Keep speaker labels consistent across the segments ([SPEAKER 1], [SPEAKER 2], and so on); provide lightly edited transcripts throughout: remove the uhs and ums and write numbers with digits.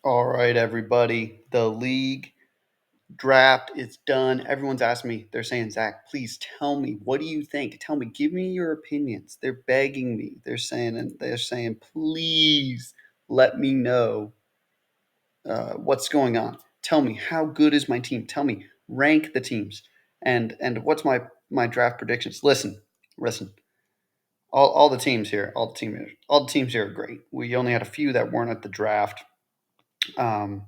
[SPEAKER 1] All right, everybody. The league draft is done. Everyone's asking me, they're saying, Zach, please tell me, what do you think? Tell me, give me your opinions. They're begging me. They're saying, please let me know what's going on. Tell me, how good is my team? Tell me, rank the teams. And what's my draft predictions? Listen. All the teams here, all the teams here are great. We only had a few that weren't at the draft. Um,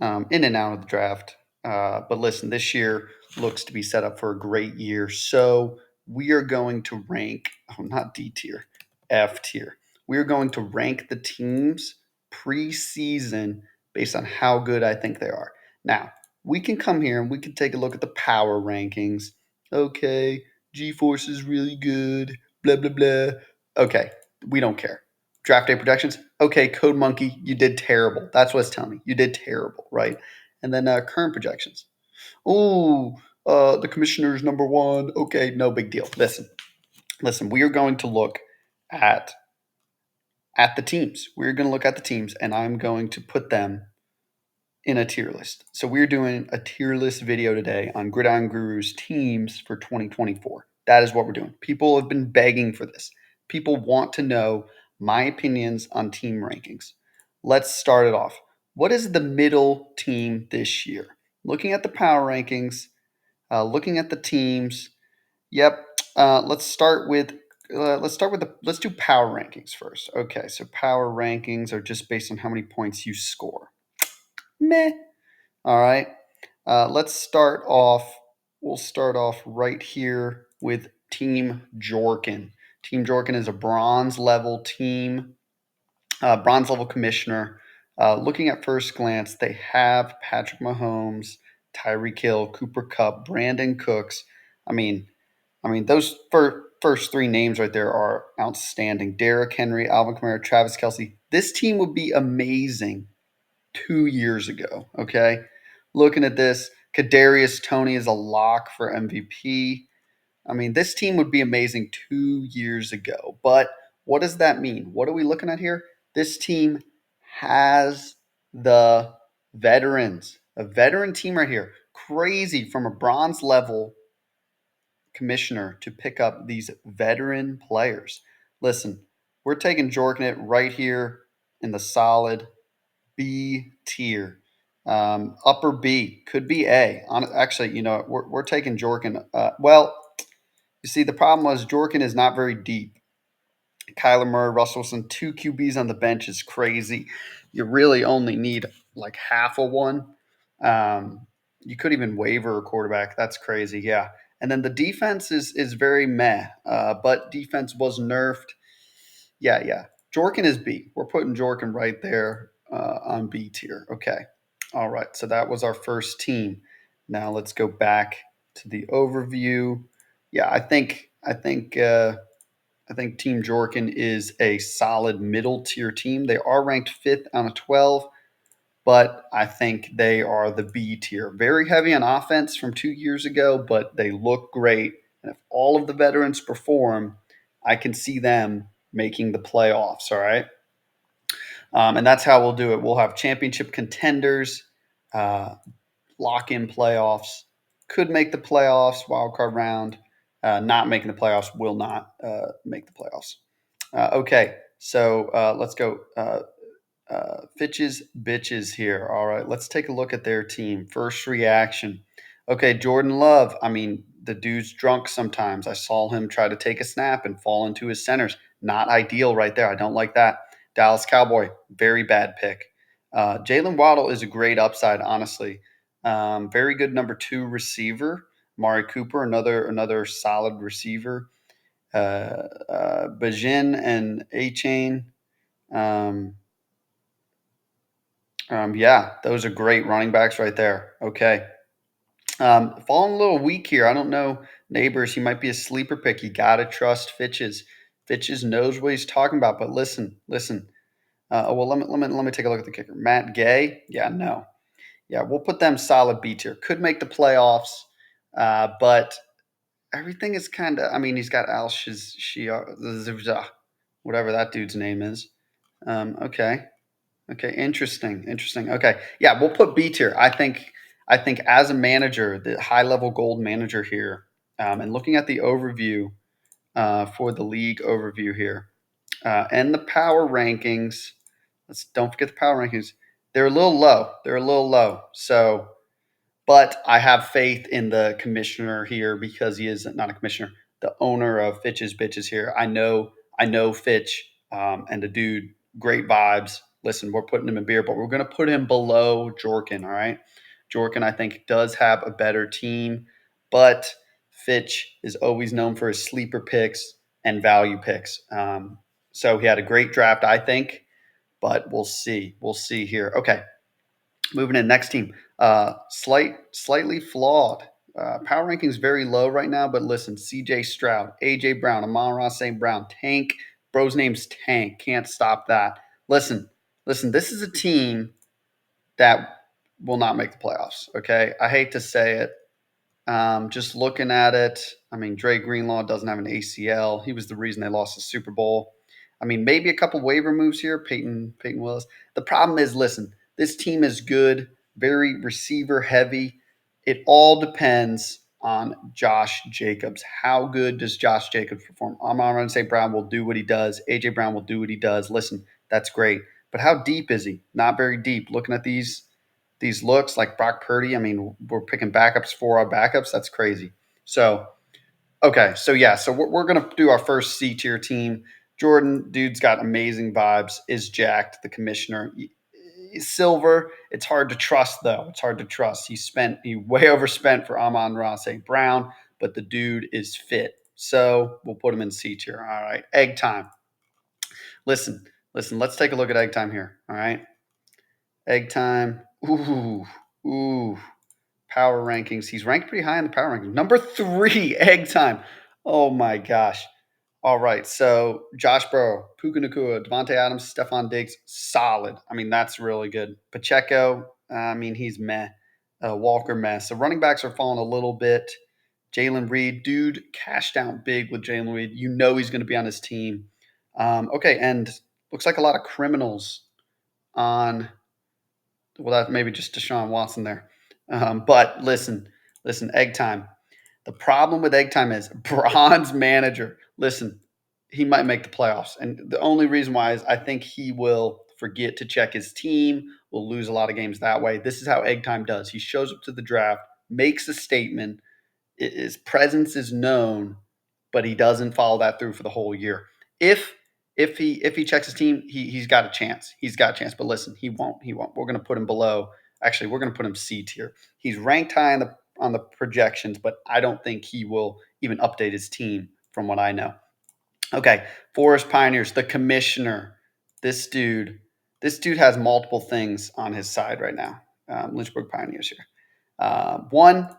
[SPEAKER 1] in and out of the draft. But listen, this year looks to be set up for a great year. So we are going to rank, not D tier, F tier. We are going to rank the teams preseason based on how good I think they are. Now, we can come here and we can take a look at the power rankings. Okay, G Force is really good, blah, blah, blah. Okay, we don't care. Draft day projections. Okay, Code Monkey, you did terrible. That's what it's telling me. You did terrible, right? And then current projections. Oh, the commissioner's number one. Okay, no big deal. Listen. We are going to look at the teams. We're going to look at the teams, and I'm going to put them in a tier list. So we're doing a tier list video today on Gridiron Gurus teams for 2024. That is what we're doing. People have been begging for this. People want to know my opinions on team rankings. Let's start it off. What is the middle team this year? Looking at the power rankings, looking at the teams. Yep. Let's do power rankings first. Okay, so power rankings are just based on how many points you score. Meh. All right. Let's start off. We'll start off right here with Team Jorkin. Team Jorkin is a bronze level team, bronze level commissioner. Looking at first glance, they have Patrick Mahomes, Tyreek Hill, Cooper Kupp, Brandon Cooks. I mean, those first three names right there are outstanding. Derrick Henry, Alvin Kamara, Travis Kelsey. This team would be amazing 2 years ago. Okay, looking at this, Kadarius Toney is a lock for MVP. I mean, this team would be amazing 2 years ago. But what does that mean? What are we looking at here? This team has the veterans, a veteran team right here. Crazy from a bronze level commissioner to pick up these veteran players. Listen, we're taking Jorkin right here in the solid B tier. Upper B could be A. Actually, we're taking Jorkin. You see, the problem was Jorkin is not very deep. Kyler Murray, Russell Wilson, two QBs on the bench is crazy. You really only need like half of one. You could even waiver a quarterback. That's crazy. Yeah. And then the defense is very meh, but defense was nerfed. Yeah. Jorkin is B. We're putting Jorkin right there on B tier. Okay. All right. So that was our first team. Now let's go back to the overview. Yeah, I think Team Jorkin is a solid middle tier team. They are ranked fifth on a 12, but I think they are the B tier. Very heavy on offense from 2 years ago, but they look great. And if all of the veterans perform, I can see them making the playoffs. All right. And that's how we'll do it. We'll have championship contenders, uh, lock in playoffs, could make the playoffs, wild card round. Not making the playoffs will not make the playoffs. Okay, so let's go. Fitches bitches here. All right, let's take a look at their team. First reaction. Okay, Jordan Love. I mean, the dude's drunk sometimes. I saw him try to take a snap and fall into his centers. Not ideal right there. I don't like that. Dallas Cowboy, very bad pick. Jalen Waddle is a great upside, honestly. Very good number two receiver. Mari Cooper, another solid receiver. Bajin and A Chain. Um, yeah, those are great running backs right there. Okay. Falling a little weak here. I don't know, neighbors. He might be a sleeper pick. You got to trust Fitches. Fitches knows what he's talking about. But listen. Let me take a look at the kicker. Matt Gay. Yeah, no. Yeah, we'll put them solid B tier. Could make the playoffs, but everything is kind of. I mean, he's got Al Shia, whatever that dude's name is. Okay. Okay, interesting, interesting. Okay, yeah, we'll put B tier. I think as a manager, the high level gold manager here, and looking at the overview for the league overview here, and the power rankings. Let's don't forget the power rankings. They're a little low. They're a little low. So but I have faith in the commissioner here because he is not a commissioner, the owner of Fitches Bitches here. I know Fitch, and the dude, great vibes. Listen, we're putting him in beer, but we're going to put him below Jorkin. All right, Jorkin, I think, does have a better team, but Fitch is always known for his sleeper picks and value picks. So he had a great draft, I think, but we'll see. We'll see here. Okay, moving in next team, slightly flawed. Power rankings very low right now, but listen, C.J. Stroud, A.J. Brown, Amon-Ra St. Brown, Tank. Bro's name's Tank. Can't stop that. Listen, listen. This is a team that will not make the playoffs. Okay, I hate to say it. Just looking at it, I mean, Dre Greenlaw doesn't have an ACL. He was the reason they lost the Super Bowl. I mean, maybe a couple waiver moves here, Peyton Willis. The problem is, listen, this team is good, very receiver heavy. It all depends on Josh Jacobs. How good does Josh Jacobs perform? Amon-Ra St. Brown will do what he does. AJ Brown will do what he does. Listen, that's great. But how deep is he? Not very deep. Looking at these looks like Brock Purdy. I mean, we're picking backups for our backups. That's crazy. So, okay. So, yeah. So, we're going to do our first C tier team. Jordan, dude's got amazing vibes, is jacked, the commissioner. Silver, it's hard to trust, though. It's hard to trust. He way overspent for Amon-Ra St. Brown, but the dude is fit. So, we'll put him in C tier. All right. Egg time. Listen, listen, let's take a look at egg time here. All right. Egg time. Ooh. Power rankings. He's ranked pretty high in the power rankings. Number 3, egg time. Oh my gosh. All right. So Josh Burrow, Puka Nacua, Devontae Adams, Stephon Diggs, solid. I mean, that's really good. Pacheco, I mean, he's meh. Walker, meh. So running backs are falling a little bit. Jalen Reed, dude, cashed out big with Jalen Reed. You know he's going to be on his team. Okay, and looks like a lot of criminals on, well, that maybe just Deshaun Watson there. But listen, egg time. The problem with egg time is bronze manager. Listen, he might make the playoffs. And the only reason why is I think he will forget to check his team, will lose a lot of games that way. This is how egg time does. He shows up to the draft, makes a statement, his presence is known, but he doesn't follow that through for the whole year. If if he checks his team, he's got a chance. He's got a chance. But listen, he won't. He won't. We're going to put him below. Actually, we're going to put him C tier. He's ranked high on the projections, but I don't think he will even update his team from what I know. Okay, Forest Pioneers, the commissioner. This dude, this dude has multiple things on his side right now. Lynchburg Pioneers here. One,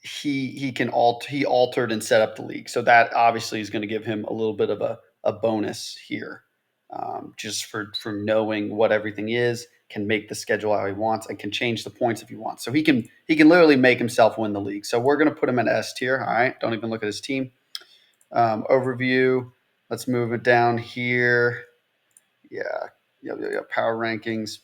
[SPEAKER 1] he altered and set up the league, so that obviously is going to give him a little bit of a bonus here, just for knowing what everything is, can make the schedule how he wants, and can change the points if he wants. So he can literally make himself win the league. So we're going to put him in S tier. All right, don't even look at his team. Overview. Let's move it down here. Yeah. Power rankings.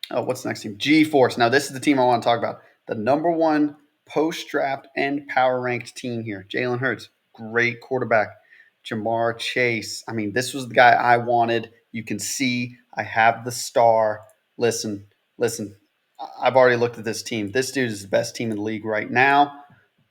[SPEAKER 1] Oh, what's the next team? G-Force. Now, this is the team I want to talk about. The number one post-draft and power ranked team here. Jalen Hurts, great quarterback. Jamar Chase. I mean, this was the guy I wanted. You can see I have the star. Listen. I've already looked at this team. This dude is the best team in the league right now,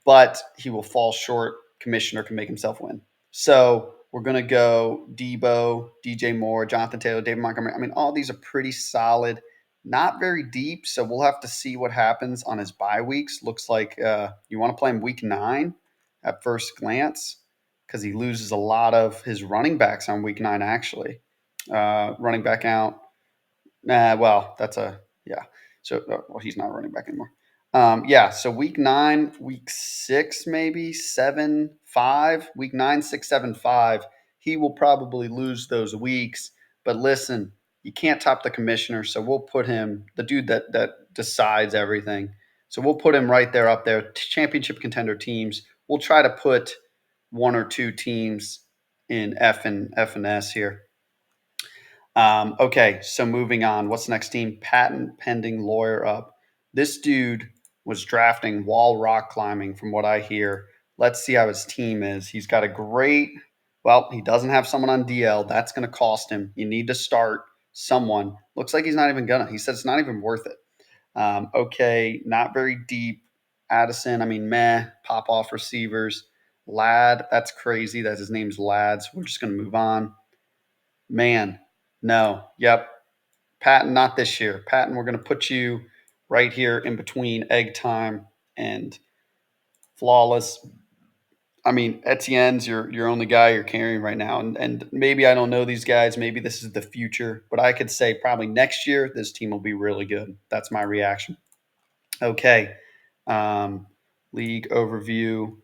[SPEAKER 1] but he will fall short. Commissioner can make himself win. So we're going to go Debo, DJ Moore, Jonathan Taylor, David Montgomery. I mean, all these are pretty solid. Not very deep, so we'll have to see what happens on his bye weeks. Looks like you want to play him week 9 at first glance because he loses a lot of his running backs on week 9, actually. Running back out. Well, that's yeah. So, well, he's not running back anymore. Yeah, so week 9, week 6, maybe 7, 5, week 9, 6, 7, 5. He will probably lose those weeks. But listen, you can't top the commissioner, so we'll put him, the dude that decides everything. So we'll put him right there up there. Championship contender teams. We'll try to put one or two teams in F and S here. Okay, so moving on. What's the next team? Patent pending lawyer up. This dude was drafting wall rock climbing, from what I hear. Let's see how his team is. He's got a great, well, he doesn't have someone on DL. That's going to cost him. You need to start someone. Looks like he's not even gonna. He said it's not even worth it. Okay, not very deep. Addison, I mean, meh. Pop off receivers. Lad, that's crazy that his name's Lad. So we're just going to move on. Man, no. Yep. Patton, not this year. Patton, we're going to put you right here in between egg time and flawless. I mean, Etienne's your only guy you're carrying right now. And maybe I don't know these guys. Maybe this is the future. But I could say probably next year, this team will be really good. That's my reaction. Okay. Um, League overview.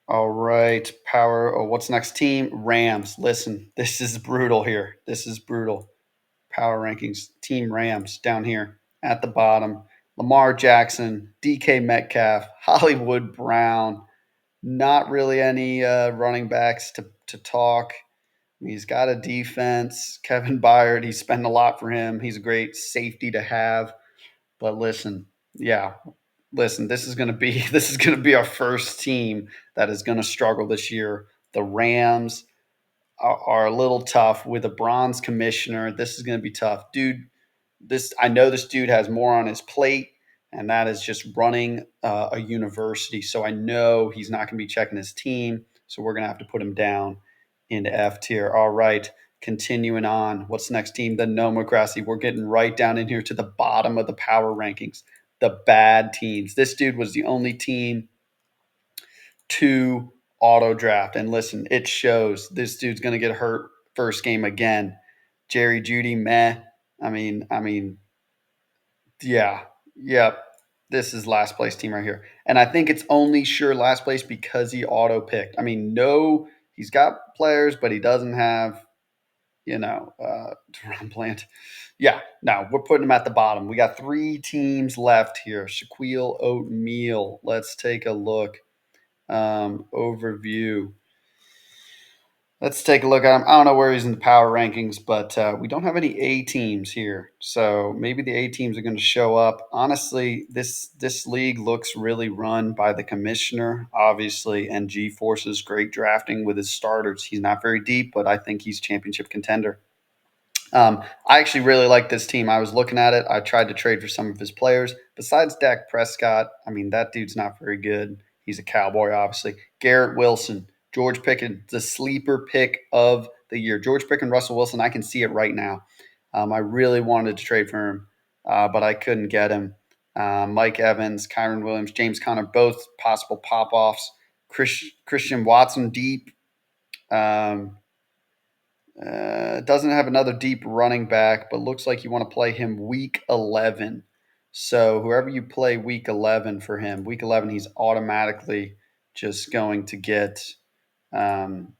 [SPEAKER 1] All right. Power. Oh, what's next team? Rams. Listen, this is brutal here. This is brutal. Power rankings. Team Rams down here at the bottom. Lamar Jackson, DK Metcalf, Hollywood Brown. Not really any running backs to talk. He's got a defense. Kevin Byard, he's spent a lot for him. He's a great safety to have. But listen, yeah, listen, this is going to be this is going to be our first team that is going to struggle this year. The Rams are a little tough with a bronze commissioner. This is going to be tough, dude. This I know this dude has more on his plate, and that is just running a university. So I know he's not going to be checking his team. So we're going to have to put him down into F tier. All right, continuing on. What's the next team? The Nomiocracy. We're getting right down in here to the bottom of the power rankings. The bad teams. This dude was the only team to auto draft. And listen, it shows. This dude's going to get hurt first game again. Jerry Judy, meh. I mean, yeah, yep. This is last place team right here, and I think it's only sure last place because he auto picked. I mean, no, he's got players, but he doesn't have, Deron Plant. Yeah, no, we're putting him at the bottom. We got three teams left here. Shaquille Oatmeal. Let's take a look. Overview. Let's take a look at him. I don't know where he's in the power rankings, but we don't have any A teams here, so maybe the A teams are going to show up. Honestly, this league looks really run by the commissioner, obviously, and G Force's great drafting with his starters. He's not very deep, but I think he's championship contender. I actually really like this team. I was looking at it. I tried to trade for some of his players. Besides Dak Prescott, I mean, that dude's not very good. He's a cowboy, obviously. Garrett Wilson, George Pickens, the sleeper pick of the year. George Pickens, Russell Wilson, I can see it right now. I really wanted to trade for him, but I couldn't get him. Mike Evans, Kyron Williams, James Conner, both possible pop-offs. Christian Watson, deep. Doesn't have another deep running back, but looks like you want to play him week 11. So whoever you play week 11 for him, week 11, he's automatically just going to get an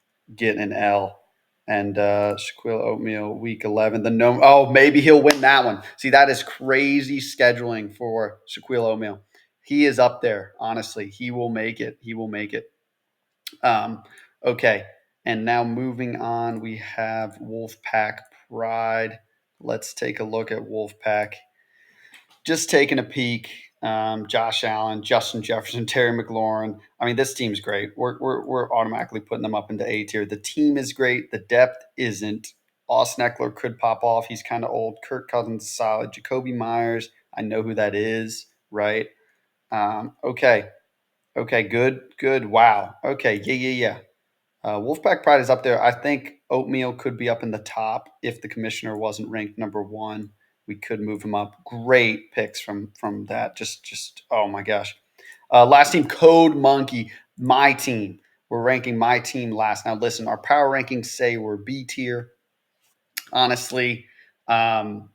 [SPEAKER 1] L. And Shaquille Oatmeal, week 11. Maybe he'll win that one. See, that is crazy scheduling for Shaquille Oatmeal. He is up there, honestly. He will make it. He will make it. Okay. And now moving on, we have Wolfpack Pride. Let's take a look at Wolfpack. Just taking a peek. Josh Allen, Justin Jefferson, Terry McLaurin. I mean, this team's great. We're automatically putting them up into A tier. The team is great. The depth isn't. Austin Eckler could pop off. He's kind of old. Kirk Cousins solid. Jacoby Myers, I know who that is, right? Okay. Okay, good, good. Wow. Okay, yeah. Wolfpack Pride is up there. I think Oatmeal could be up in the top if the commissioner wasn't ranked number one. We could move him up. Great picks from that. Just oh my gosh. Last team, Code Monkey, my team. We're ranking my team last. Now listen, our power rankings say we're B tier. Honestly, um,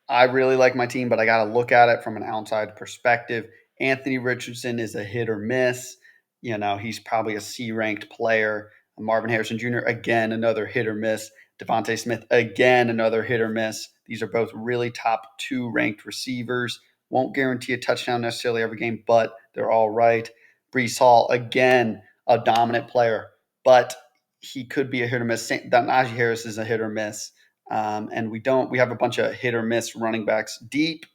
[SPEAKER 1] I really like my team, but I got to look at it from an outside perspective. Anthony Richardson is a hit or miss. He's probably a C ranked player. Marvin Harrison Jr., again, another hit or miss. Devontae Smith, again, another hit or miss. These are both really top two ranked receivers. Won't guarantee a touchdown necessarily every game, but they're all right. Brees Hall, again, a dominant player. But he could be a hit or miss. That Najee Harris is a hit or miss. And we have a bunch of hit or miss running backs deep.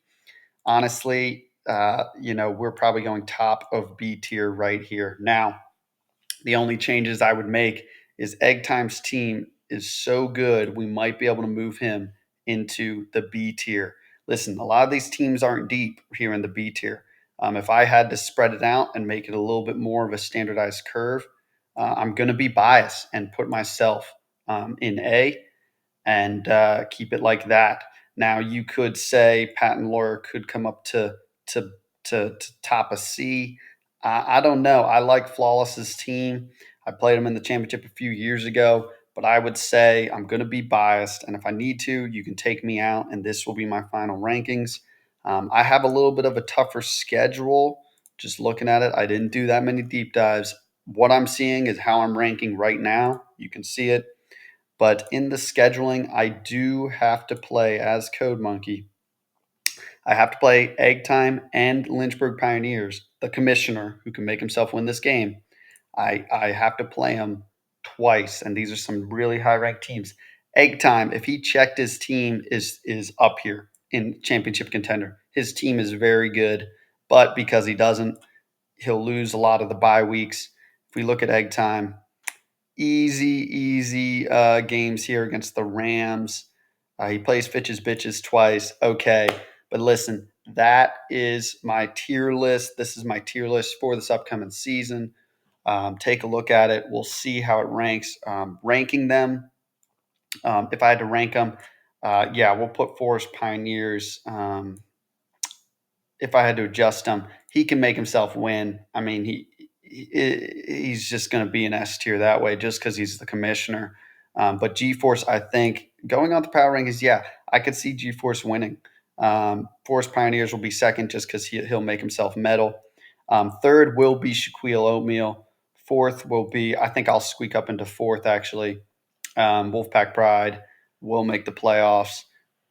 [SPEAKER 1] Honestly, we're probably going top of B tier right here. Now, the only changes I would make is Egg Time's team is so good, we might be able to move him into the B tier. Listen, a lot of these teams aren't deep here in the B tier. If I had to spread it out and make it a little bit more of a standardized curve, I'm going to be biased and put myself in A and keep it like that. Now you could say Pat and Laura could come up to to top a C. I don't know. I like Flawless's team. I played them in the championship a few years ago, but I would say I'm going to be biased, and if I need to, you can take me out, and this will be my final rankings. I have a little bit of a tougher schedule. Just looking at it, I didn't do that many deep dives. What I'm seeing is how I'm ranking right now. You can see it. But in the scheduling, I do have to play as Code Monkey. I have to play Egg Time and Lynchburg Pioneers, the commissioner who can make himself win this game. I have to play him twice, and these are some really high ranked teams. Egg Time, if he checked his team, is up here in championship contender. His team is very good, but because he doesn't, he'll lose a lot of the bye weeks. If we look at Egg Time, easy games here against the Rams. He plays Fitches bitches twice. Okay, but listen, that is my tier list. This is my tier list for this upcoming season. Take a look at it. We'll see how it ranks. Ranking them, if I had to rank them, yeah, we'll put Forest Pioneers. If I had to adjust him, he can make himself win. I mean, he's just going to be an S tier that way just because he's the commissioner. But G-Force, I think, going on the power rankings, yeah, I could see G-Force winning. Forest Pioneers will be second just because he'll make himself medal. Third will be Shaquille Oatmeal. Fourth will be, I think I'll squeak up into fourth actually. Wolfpack Pride will make the playoffs.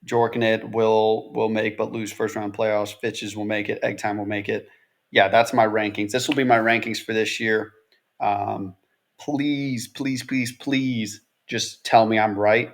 [SPEAKER 1] Jorkin it will make but lose first round playoffs. Fitches will make it. Egg Time will make it. Yeah, that's my rankings. This will be my rankings for this year. Please, please, please, please just tell me I'm right.